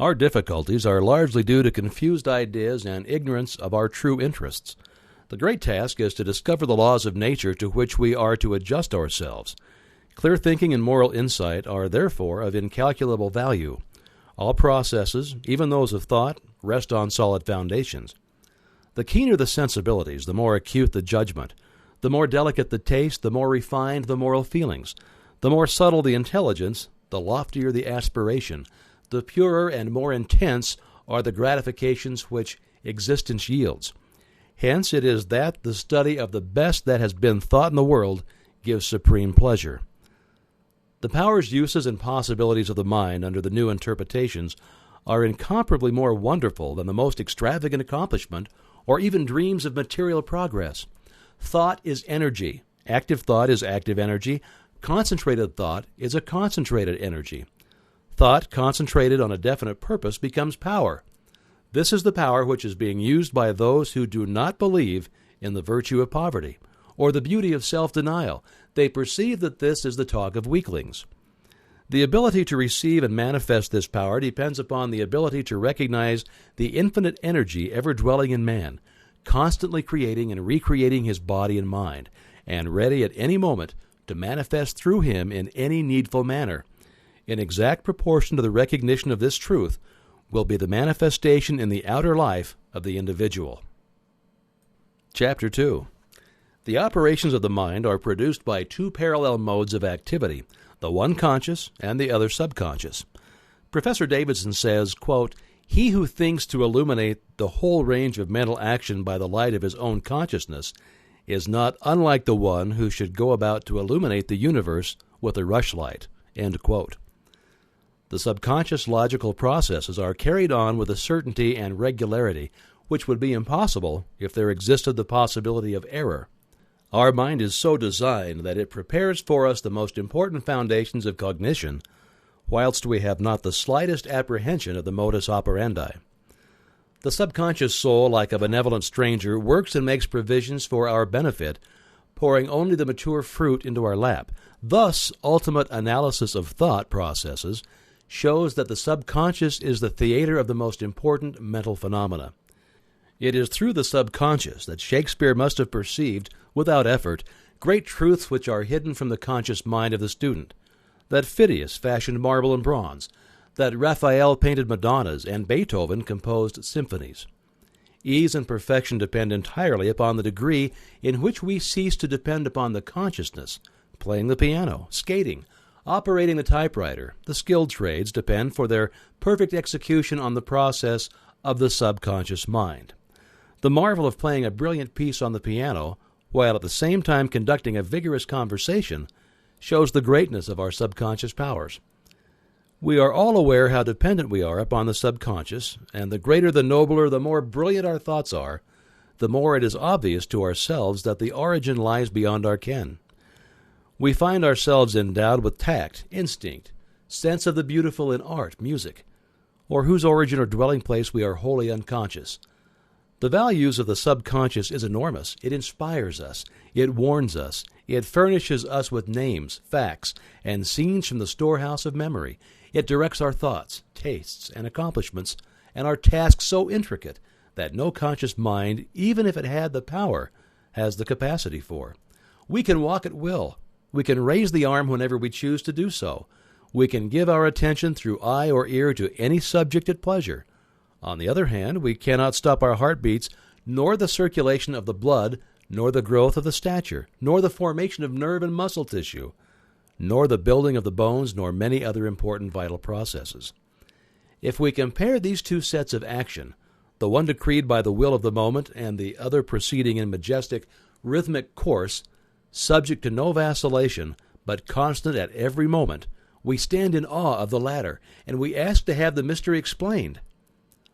Our difficulties are largely due to confused ideas and ignorance of our true interests. The great task is to discover the laws of nature to which we are to adjust ourselves. Clear thinking and moral insight are therefore of incalculable value. All processes, even those of thought, rest on solid foundations. The keener the sensibilities, the more acute the judgment. The more delicate the taste, the more refined the moral feelings. The more subtle the intelligence, the loftier the aspiration. The purer and more intense are the gratifications which existence yields. Hence it is that the study of the best that has been thought in the world gives supreme pleasure. The powers, uses, and possibilities of the mind under the new interpretations are incomparably more wonderful than the most extravagant accomplishment or even dreams of material progress. Thought is energy. Active thought is active energy. Concentrated thought is a concentrated energy. Thought concentrated on a definite purpose becomes power. This is the power which is being used by those who do not believe in the virtue of poverty or the beauty of self-denial. They perceive that this is the talk of weaklings. The ability to receive and manifest this power depends upon the ability to recognize the infinite energy ever dwelling in man, constantly creating and recreating his body and mind, and ready at any moment to manifest through him in any needful manner. In exact proportion to the recognition of this truth will be the manifestation in the outer life of the individual. Chapter 2. The operations of the mind are produced by two parallel modes of activity, the one conscious and the other subconscious. Professor Davidson says, quote, "He who thinks to illuminate the whole range of mental action by the light of his own consciousness is not unlike the one who should go about to illuminate the universe with a rushlight." End quote. The subconscious logical processes are carried on with a certainty and regularity which would be impossible if there existed the possibility of error. Our mind is so designed that it prepares for us the most important foundations of cognition, whilst we have not the slightest apprehension of the modus operandi. The subconscious soul, like a benevolent stranger, works and makes provisions for our benefit, pouring only the mature fruit into our lap. Thus, ultimate analysis of thought processes shows that the subconscious is the theater of the most important mental phenomena. It is through the subconscious that Shakespeare must have perceived, without effort, great truths which are hidden from the conscious mind of the student, that Phidias fashioned marble and bronze, that Raphael painted Madonnas, and Beethoven composed symphonies. Ease and perfection depend entirely upon the degree in which we cease to depend upon the consciousness. Playing the piano, skating, operating the typewriter, the skilled trades depend for their perfect execution on the process of the subconscious mind. The marvel of playing a brilliant piece on the piano, while at the same time conducting a vigorous conversation, shows the greatness of our subconscious powers. We are all aware how dependent we are upon the subconscious, and the greater, the nobler, the more brilliant our thoughts are, the more it is obvious to ourselves that the origin lies beyond our ken. We find ourselves endowed with tact, instinct, sense of the beautiful in art, music, or whose origin or dwelling place we are wholly unconscious. The values of the subconscious is enormous. It inspires us. It warns us. It furnishes us with names, facts, and scenes from the storehouse of memory. It directs our thoughts, tastes, and accomplishments, and our tasks so intricate that no conscious mind, even if it had the power, has the capacity for. We can walk at will. We can raise the arm whenever we choose to do so. We can give our attention through eye or ear to any subject at pleasure. On the other hand, we cannot stop our heartbeats, nor the circulation of the blood, nor the growth of the stature, nor the formation of nerve and muscle tissue, nor the building of the bones, nor many other important vital processes. If we compare these two sets of action, the one decreed by the will of the moment and the other proceeding in majestic, rhythmic course, subject to no vacillation, but constant at every moment, we stand in awe of the latter, and we ask to have the mystery explained.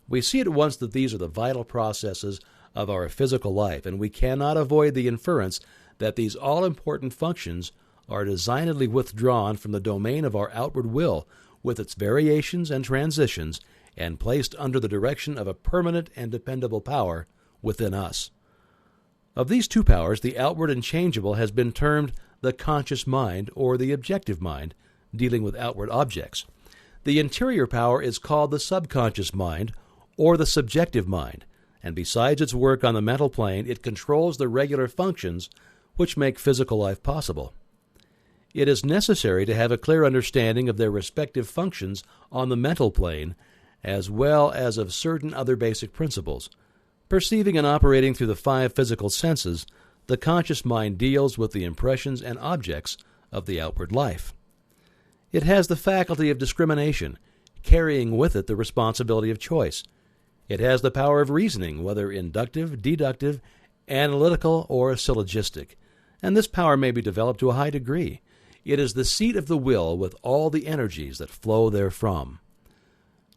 We see at once that these are the vital processes of our physical life, and we cannot avoid the inference that these all-important functions are designedly withdrawn from the domain of our outward will, with its variations and transitions, and placed under the direction of a permanent and dependable power within us. Of these two powers, the outward and changeable has been termed the conscious mind, or the objective mind, dealing with outward objects. The interior power is called the subconscious mind or the subjective mind, and besides its work on the mental plane, it controls the regular functions which make physical life possible. It is necessary to have a clear understanding of their respective functions on the mental plane, as well as of certain other basic principles. Perceiving and operating through the 5 physical senses, the conscious mind deals with the impressions and objects of the outward life. It has the faculty of discrimination, carrying with it the responsibility of choice. It has the power of reasoning, whether inductive, deductive, analytical, or syllogistic, and this power may be developed to a high degree. It is the seat of the will with all the energies that flow therefrom.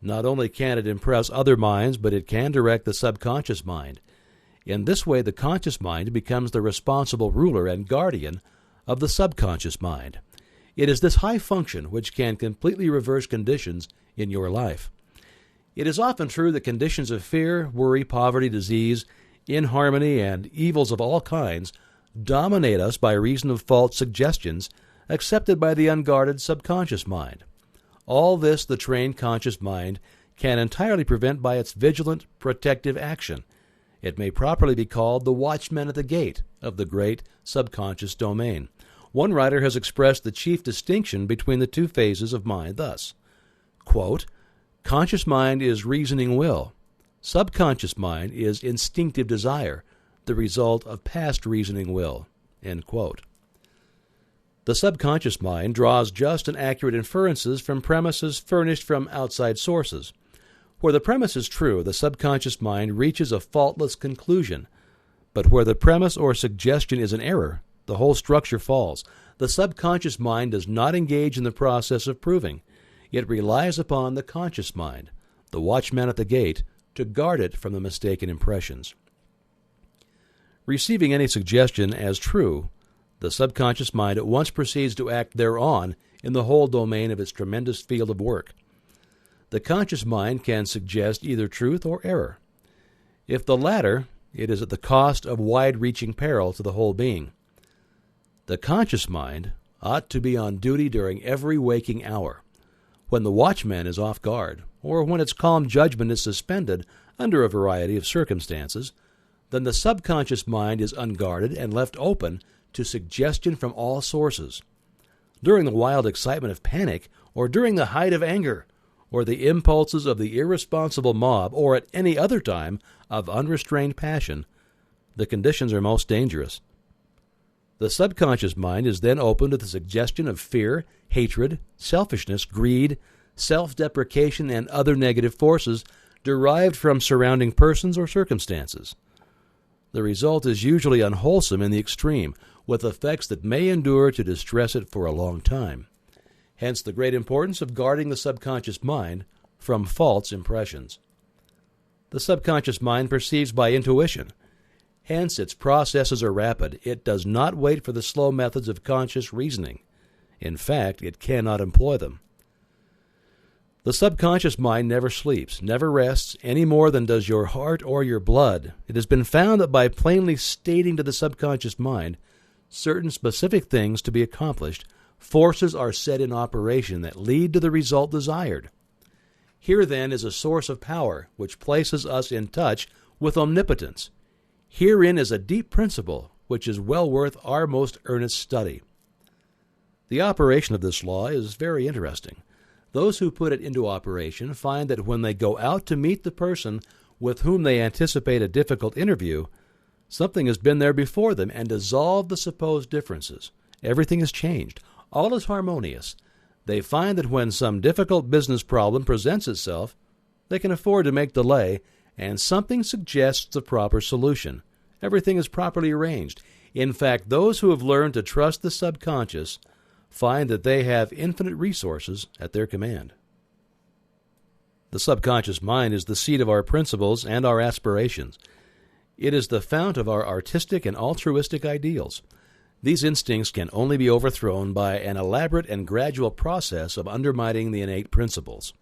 Not only can it impress other minds, but it can direct the subconscious mind. In this way, the conscious mind becomes the responsible ruler and guardian of the subconscious mind. It is this high function which can completely reverse conditions in your life. It is often true that conditions of fear, worry, poverty, disease, inharmony, and evils of all kinds dominate us by reason of false suggestions accepted by the unguarded subconscious mind. All this the trained conscious mind can entirely prevent by its vigilant, protective action. It may properly be called the watchman at the gate of the great subconscious domain. One writer has expressed the chief distinction between the 2 phases of mind thus, quote, "Conscious mind is reasoning will. Subconscious mind is instinctive desire, the result of past reasoning will." End quote. The subconscious mind draws just and accurate inferences from premises furnished from outside sources. Where the premise is true, the subconscious mind reaches a faultless conclusion. But where the premise or suggestion is an error, the whole structure falls. The subconscious mind does not engage in the process of proving. It relies upon the conscious mind, the watchman at the gate, to guard it from the mistaken impressions. Receiving any suggestion as true, the subconscious mind at once proceeds to act thereon in the whole domain of its tremendous field of work. The conscious mind can suggest either truth or error. If the latter, it is at the cost of wide-reaching peril to the whole being. The conscious mind ought to be on duty during every waking hour. When the watchman is off guard, or when its calm judgment is suspended under a variety of circumstances, then the subconscious mind is unguarded and left open to suggestion from all sources. During the wild excitement of panic, or during the height of anger, or the impulses of the irresponsible mob, or at any other time of unrestrained passion, the conditions are most dangerous. The subconscious mind is then open to the suggestion of fear, hatred, selfishness, greed, self-deprecation, and other negative forces derived from surrounding persons or circumstances. The result is usually unwholesome in the extreme, with effects that may endure to distress it for a long time. Hence the great importance of guarding the subconscious mind from false impressions. The subconscious mind perceives by intuition. Hence its processes are rapid. It does not wait for the slow methods of conscious reasoning. In fact, it cannot employ them. The subconscious mind never sleeps, never rests, any more than does your heart or your blood. It has been found that by plainly stating to the subconscious mind certain specific things to be accomplished, forces are set in operation that lead to the result desired. Here, then, is a source of power which places us in touch with omnipotence. Herein is a deep principle which is well worth our most earnest study. The operation of this law is very interesting. Those who put it into operation find that when they go out to meet the person with whom they anticipate a difficult interview, something has been there before them and dissolved the supposed differences. Everything is changed. All is harmonious. They find that when some difficult business problem presents itself, they can afford to make delay, and something suggests the proper solution. Everything is properly arranged. In fact, those who have learned to trust the subconscious find that they have infinite resources at their command. The subconscious mind is the seat of our principles and our aspirations. It is the fount of our artistic and altruistic ideals. These instincts can only be overthrown by an elaborate and gradual process of undermining the innate principles.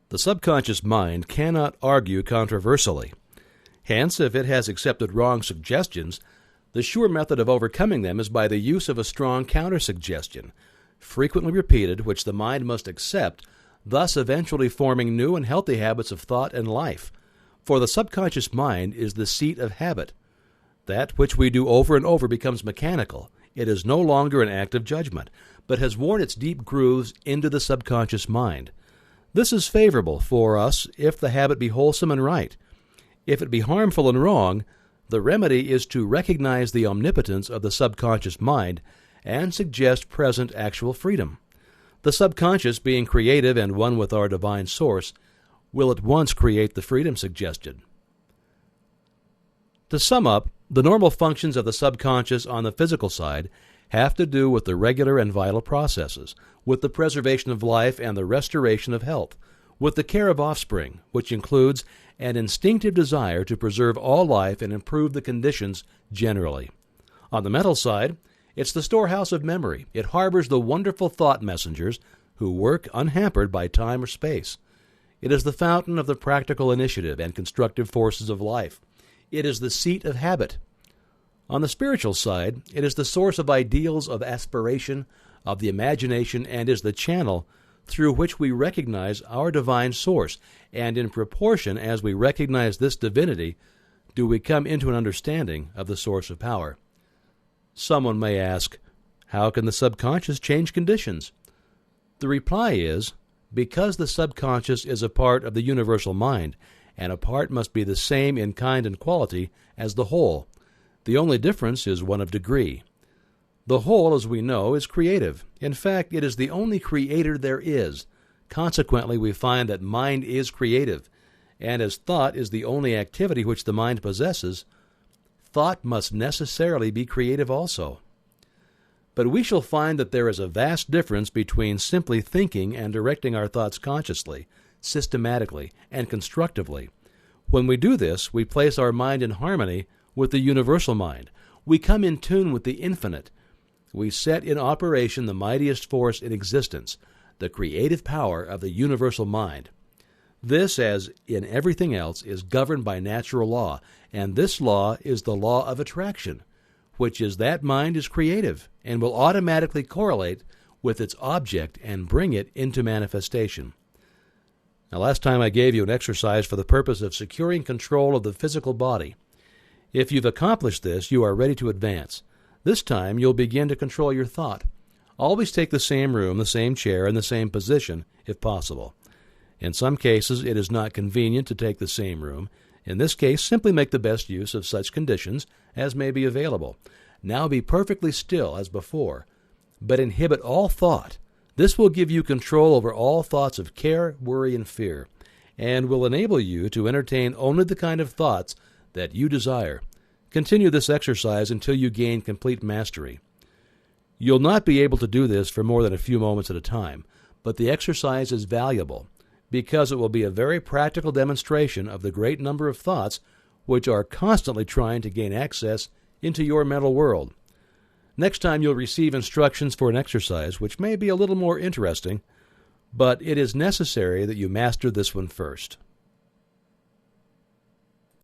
The subconscious mind cannot argue controversially. Hence, if it has accepted wrong suggestions, the sure method of overcoming them is by the use of a strong countersuggestion, frequently repeated, which the mind must accept, thus eventually forming new and healthy habits of thought and life. For the subconscious mind is the seat of habit. That which we do over and over becomes mechanical. It is no longer an act of judgment, but has worn its deep grooves into the subconscious mind. This is favorable for us if the habit be wholesome and right. If it be harmful and wrong, the remedy is to recognize the omnipotence of the subconscious mind and suggest present actual freedom. The subconscious, being creative and one with our divine source, will at once create the freedom suggested. To sum up, the normal functions of the subconscious on the physical side have to do with the regular and vital processes, with the preservation of life and the restoration of health, with the care of offspring, which includes an instinctive desire to preserve all life and improve the conditions generally. On the mental side, it's the storehouse of memory. It harbors the wonderful thought messengers who work unhampered by time or space. It is the fountain of the practical initiative and constructive forces of life. It is the seat of habit. On the spiritual side, it is the source of ideals of aspiration, of the imagination, and is the channel through which we recognize our divine source, and in proportion as we recognize this divinity, do we come into an understanding of the source of power. Someone may ask, how can the subconscious change conditions? The reply is, because the subconscious is a part of the universal mind, and a part must be the same in kind and quality as the whole. The only difference is one of degree. The whole, as we know, is creative. In fact, it is the only creator there is. Consequently, we find that mind is creative, and as thought is the only activity which the mind possesses, thought must necessarily be creative also. But we shall find that there is a vast difference between simply thinking and directing our thoughts consciously, systematically, and constructively. When we do this, we place our mind in harmony with the universal mind. We come in tune with the infinite. We set in operation the mightiest force in existence, the creative power of the universal mind. This, as in everything else, is governed by natural law, and this law is the law of attraction, which is that mind is creative and will automatically correlate with its object and bring it into manifestation. Now, last time I gave you an exercise for the purpose of securing control of the physical body. If you've accomplished this, you are ready to advance. This time, you'll begin to control your thought. Always take the same room, the same chair, and the same position, if possible. In some cases, it is not convenient to take the same room. In this case, simply make the best use of such conditions as may be available. Now be perfectly still as before, but inhibit all thought. This will give you control over all thoughts of care, worry, and fear, and will enable you to entertain only the kind of thoughts that you desire. Continue this exercise until you gain complete mastery. You'll not be able to do this for more than a few moments at a time, but the exercise is valuable because it will be a very practical demonstration of the great number of thoughts which are constantly trying to gain access into your mental world. Next time you'll receive instructions for an exercise which may be a little more interesting, but it is necessary that you master this one first.